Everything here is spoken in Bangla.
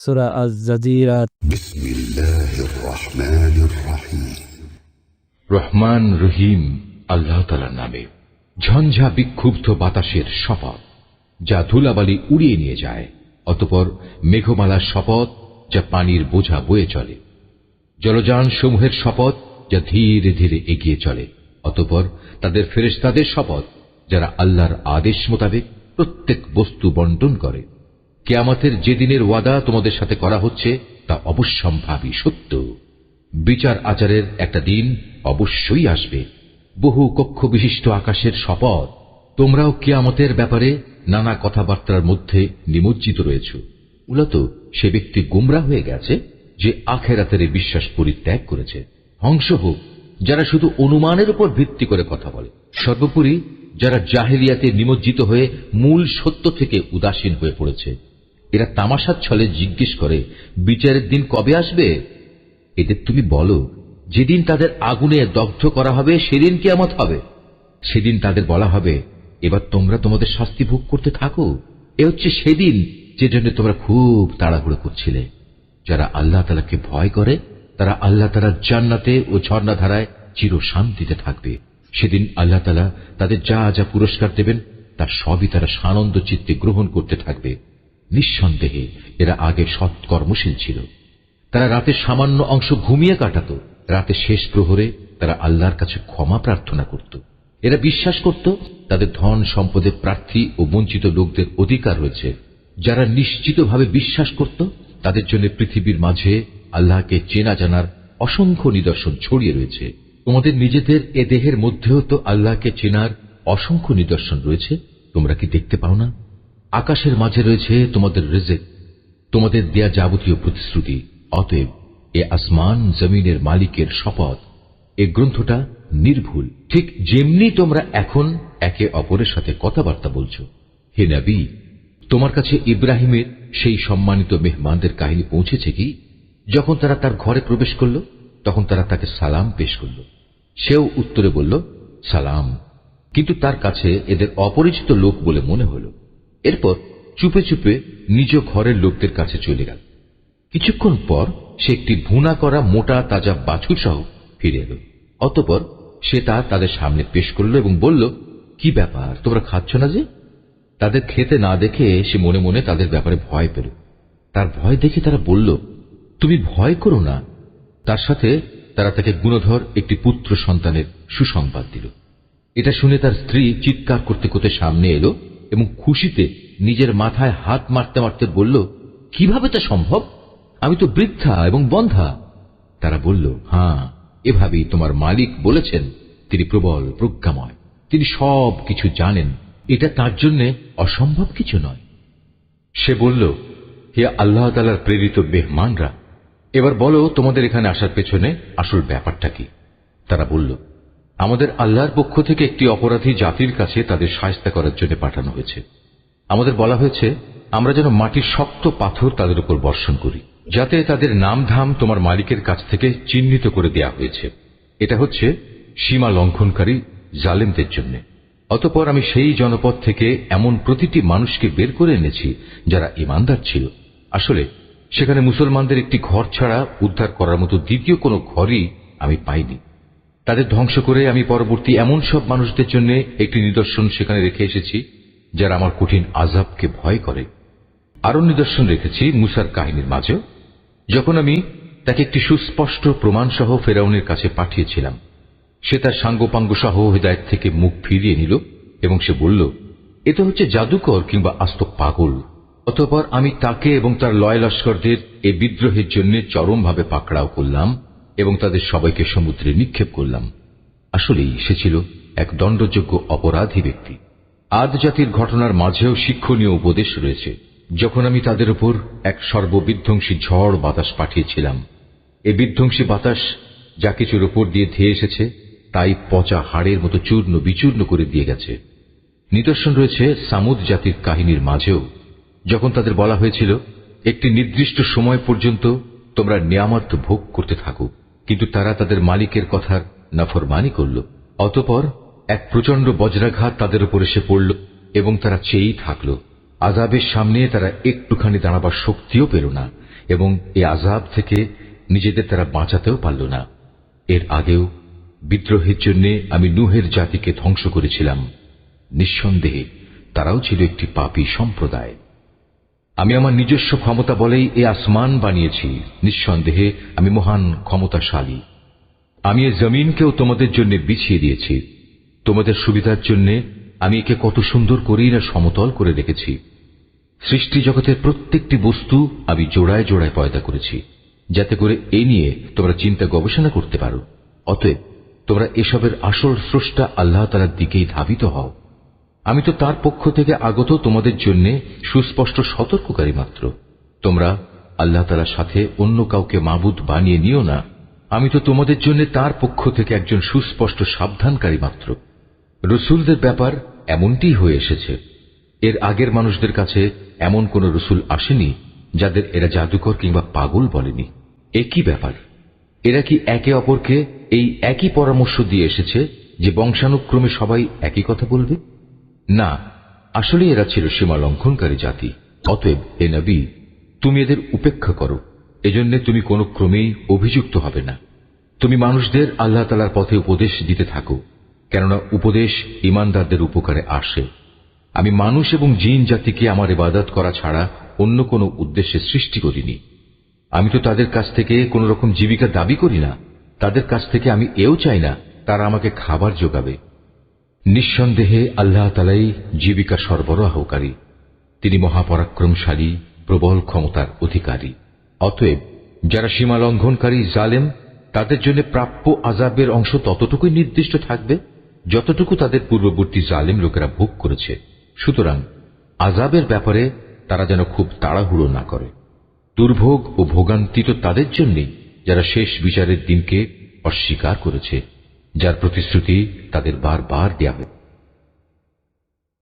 সূরা আয-জাজিরাত। বিসমিল্লাহির রহমানির রহিম। রহমান রহিম আল্লাহ তাআলার নামে। ঝঞ্ঝা বিক্ষুব্ধ বাতাসের শপথ, যা ধুলাবালি উড়িয়ে নিয়ে যায়। অতঃপর মেঘমালার শপথ, যা পানির বোঝা বয়ে চলে। জলযান সমূহের শপথ, যা ধীরে ধীরে এগিয়ে চলে। অতঃপর তাদের ফেরেশতাদের শপথ, যারা আল্লাহর আদেশ মোতাবেক প্রত্যেক বস্তু বন্টন করে। কিয়ামতের যে দিনের ওয়াদা তোমাদের সাথে করা হচ্ছে তা অবশ্যম্ভাবী সত্য। বিচার আচারের একটা দিন অবশ্যই আসবে। বহু কক্ষ বিশিষ্ট আকাশের শপথ, তোমরাও কিয়ামতের ব্যাপারে নানা কথাবার্তার মধ্যে নিমজ্জিত রয়েছ। মূলত সে ব্যক্তি গোমরা হয়ে গেছে যে আখেরাতের বিশ্বাস পরিত্যাগ করেছে। ধ্বংস হোক যারা শুধু অনুমানের উপর ভিত্তি করে কথা বলে। সর্বোপরি যারা জাহেলিয়াতে নিমজ্জিত হয়ে মূল সত্য থেকে উদাসীন হয়ে পড়েছে। এরা তামাশার ছলে জিজ্ঞেস করে, বিচারের দিন কবে আসবে? এদের তুমি বলো, যেদিন তাদের আগুনে দগ্ধ করা হবে সেদিন কিয়ামত হবে। সেদিন তাদের বলা হবে, এবার তোমরা তোমাদের শাস্তি ভোগ করতে থাকো। এ হচ্ছে সেদিন যে জন্য তোমরা খুব তাড়াহুড়ো করছিলে। যারা আল্লাহ তাআলাকে ভয় করে তারা আল্লাহ তাআলার জান্নাতে ও ঝর্ণাধারায় চির শান্তিতে থাকবে। সেদিন আল্লাহ তাআলা তাদের যা যা পুরস্কার দেবেন তার সবই তারা সানন্দ চিত্তে গ্রহণ করতে থাকবে। নিঃসন্দেহে এরা আগে সৎকর্মশীল ছিল। তারা রাতের সামান্য অংশ ঘুমিয়ে কাটাত। রাতের শেষ প্রহরে তারা আল্লাহর কাছে ক্ষমা প্রার্থনা করত। এরা বিশ্বাস করত তাদের ধন সম্পদে প্রার্থী ও বঞ্চিত লোকদের অধিকার রয়েছে। যারা নিশ্চিতভাবে বিশ্বাস করত তাদের জন্য পৃথিবীর মাঝে আল্লাহকে চেনা জানার অসংখ্য নিদর্শন ছড়িয়ে রয়েছে। তোমাদের নিজেদের এ দেহের মধ্যেও তো আল্লাহকে চেনার অসংখ্য নিদর্শন রয়েছে। তোমরা কি দেখতে পাও না? আকাশের মাঝে রয়েছে তোমাদের রিজিক, তোমাদের দেয়া যাবতীয় প্রতিশ্রুতি। অতএব এ আসমান জমিনের মালিকের শপথ, এ গ্রন্থটা নির্ভুল, ঠিক যেমনি তোমরা এখন একে অপরের সাথে কথাবার্তা বলছো। হে নবী, তোমার কাছে ইব্রাহিমের সেই সম্মানিত মেহমানদের কাহিনী পৌঁছেছে কি? যখন তারা তার ঘরে প্রবেশ করল তখন তারা তাকে সালাম পেশ করল। সেও উত্তরে বলল, সালাম। কিন্তু তার কাছে এদের অপরিচিত লোক বলে মনে হল। এরপর চুপে চুপে নিজ ঘরের লোকদের কাছে চলে গেল। কিছুক্ষণ পর সে একটি ভুনা করা মোটা তাজা বাছুর সহ ফিরে এল। অতঃপর সে তা তাদের সামনে পেশ করল এবং বলল, কি ব্যাপার, তোমরা খাচ্ছ না যে? তাদের খেতে না দেখে সে মনে মনে তাদের ব্যাপারে ভয় পেল। তার ভয় দেখে তারা বলল, তুমি ভয় করো না। তার সাথে তারা তাকে গুণধর একটি পুত্র সন্তানের সুসংবাদ দিল। এটা শুনে তার স্ত্রী চিৎকার করতে করতে সামনে এলো এবং খুশিতে নিজের মাথায় হাত মারতে মারতে বলল, কিভাবে তা সম্ভব? আমি তো বৃদ্ধা এবং বন্ধ্যা। তারা বলল, হ্যাঁ, এভাবেই তোমার মালিক বলেছেন। তিনি প্রবল প্রজ্ঞাময়, তিনি সব কিছু জানেন। এটা তার জন্য অসম্ভব কিছু নয়। সে বলল, হে আল্লাহ তাআলার প্রেরিত মেহমানরা, এবার বলো তোমাদের এখানে আসার পেছনে আসল ব্যাপারটা কি? তারা বলল, আমাদের আল্লাহর পক্ষ থেকে একটি অপরাধী জাতির কাছে তাদের শায়েস্তা করার জন্য পাঠানো হয়েছে। আমাদের বলা হয়েছে আমরা যেন মাটির শক্ত পাথর তাদের উপর বর্ষণ করি, যাতে তাদের নাম ধাম তোমার মালিকের কাছ থেকে চিহ্নিত করে দেয়া হয়েছে। এটা হচ্ছে সীমা লঙ্ঘনকারী জালেমদের জন্য। অতঃপর আমি সেই জনপদ থেকে এমন প্রতিটি মানুষকে বের করে এনেছি যারা ঈমানদার ছিল। আসলে সেখানে মুসলমানদের একটি ঘর ছাড়া উদ্ধার করার মতো দ্বিতীয় কোনো ঘরই আমি পাইনি। তাদের ধ্বংস করে আমি পরবর্তী এমন সব মানুষদের জন্য একটি নিদর্শন সেখানে রেখে এসেছি যারা আমার কঠিন আযাবকে ভয় করে। আরো নিদর্শন রেখেছি মুসার কাহিনীর মাঝে, যখন আমি তাকে একটি সুস্পষ্ট প্রমাণ সহ ফেরাউনের কাছে পাঠিয়েছিলাম। সে তার সাঙ্গপাঙ্গ সহ হিদায়াত থেকে মুখ ফিরিয়ে নিল এবং সে বলল, এ তো হচ্ছে জাদুকর কিংবা আস্ত পাগল। অতঃপর আমি তাকে এবং তার লয় লস্করদের এই বিদ্রোহের জন্য চরমভাবে পাকড়াও করলাম এবং তাদের সবাইকে সমুদ্রে নিক্ষেপ করলাম। আসলেই সে ছিল এক দণ্ডযোগ্য অপরাধী ব্যক্তি। আদ জাতির ঘটনার মাঝেও শিক্ষণীয় উপদেশ রয়েছে। যখন আমি তাদের উপর এক সর্ববিধ্বংসী ঝড় বাতাস পাঠিয়েছিলাম, এই বিধ্বংসী বাতাস যা কিছুর উপর দিয়ে ধেয়ে এসেছে তাই পচা হাড়ের মতো চূর্ণ বিচূর্ণ করে দিয়ে গেছে। নিদর্শন রয়েছে সামুদ জাতির কাহিনীর মাঝেও, যখন তাদের বলা হয়েছিল একটি নির্দিষ্ট সময় পর্যন্ত তোমরা নিয়ামত ভোগ করতে থাকো, কিন্তু তারা তাদের মালিকের কথার নাফরমানি করল। অতঃপর এক প্রচন্ড বজ্রাঘাত তাদের উপর এসে পড়ল এবং তারা চেয়েই থাকল। আযাবের সামনে তারা একটুখানি দাঁড়াবার শক্তিও পেল না। এবং এই আযাব থেকে নিজেদের তারা বাঁচাতেও পারল না। এর আগেও বিদ্রোহের জন্য আমি নূহের জাতিকে ধ্বংস করেছিলাম। নিঃসন্দেহে তারাও ছিল একটি পাপী সম্প্রদায়। আমি আমার নিজস্ব ক্ষমতা বলেই এ আসমান বানিয়েছি। নিঃসন্দেহে আমি মহান ক্ষমতাশালী। আমি এ জমিনকেও তোমাদের জন্য বিছিয়ে দিয়েছি। তোমাদের সুবিধার জন্য আমি একে কত সুন্দর করেই না সমতল করে রেখেছি। সৃষ্টি জগতের প্রত্যেকটি বস্তু আমি জোড়ায় জোড়ায় পয়দা করেছি, যাতে করে এ নিয়ে তোমরা চিন্তা গবেষণা করতে পারো। অতএব তোমরা এসবের আসল স্রষ্টা আল্লাহ তাআলার দিকেই ধাবিত হও। আমি তো তার পক্ষ থেকে আগত তোমাদের জন্য সুস্পষ্ট সতর্ককারী মাত্র। তোমরা আল্লাহ তাআলার সাথে অন্য কাউকে মাবুদ বানিয়ে নিও না। আমি তো তোমাদের জন্য তার পক্ষ থেকে একজন সুস্পষ্ট সাবধানকারী মাত্র। রসুলদের ব্যাপার এমনটিই হয়ে এসেছে। এর আগের মানুষদের কাছে এমন কোন রসুল আসেনি যাদের এরা জাদুকর কিংবা পাগল বলেনি। একই ব্যাপার, এরা কি একে অপরকে এই একই পরামর্শ দিয়ে এসেছে যে বংশানুক্রমে সবাই একই কথা বলবে? না, আসলে এরা ছিল সীমা লঙ্ঘনকারী জাতি। অতএব হে নবী, তুমি এদের উপেক্ষা করো। এজন্য তুমি কোনো ক্রমেই অভিযুক্ত হবে না। তুমি মানুষদের আল্লাহ তাআলার পথে উপদেশ দিতে থাকো, কেননা উপদেশ ঈমানদারদের উপকারে আসে। আমি মানুষ এবং জিন জাতিকে আমার ইবাদত করা ছাড়া অন্য কোনো উদ্দেশ্যে সৃষ্টি করিনি। আমি তো তাদের কাছ থেকে কোন রকম জীবিকা দাবি করি না। তাদের কাছ থেকে আমি এও চাই না তারা আমাকে খাবার যোগাবে। নিঃসন্দেহে আল্লাহ তাআলাই জীবিকা সরবরাহকারী। তিনি মহাপরাক্রমশালী, প্রবল ক্ষমতার অধিকারী। অতএব যারা সীমা লঙ্ঘনকারী জালেম, তাদের জন্য প্রাপ্য আযাবের অংশ ততটুকুই নির্দিষ্ট থাকবে যতটুকু তাদের পূর্ববর্তী জালেম লোকেরা ভোগ করেছে। সুতরাং আযাবের ব্যাপারে তারা যেন খুব তাড়াহুড়ো না করে। দুর্ভোগ ও ভোগান্তি তো তাদের জন্যই যারা শেষ বিচারের দিনকে অস্বীকার করেছে, যার প্রতিশ্রুতি তাদের বারবার দেয়া হবে।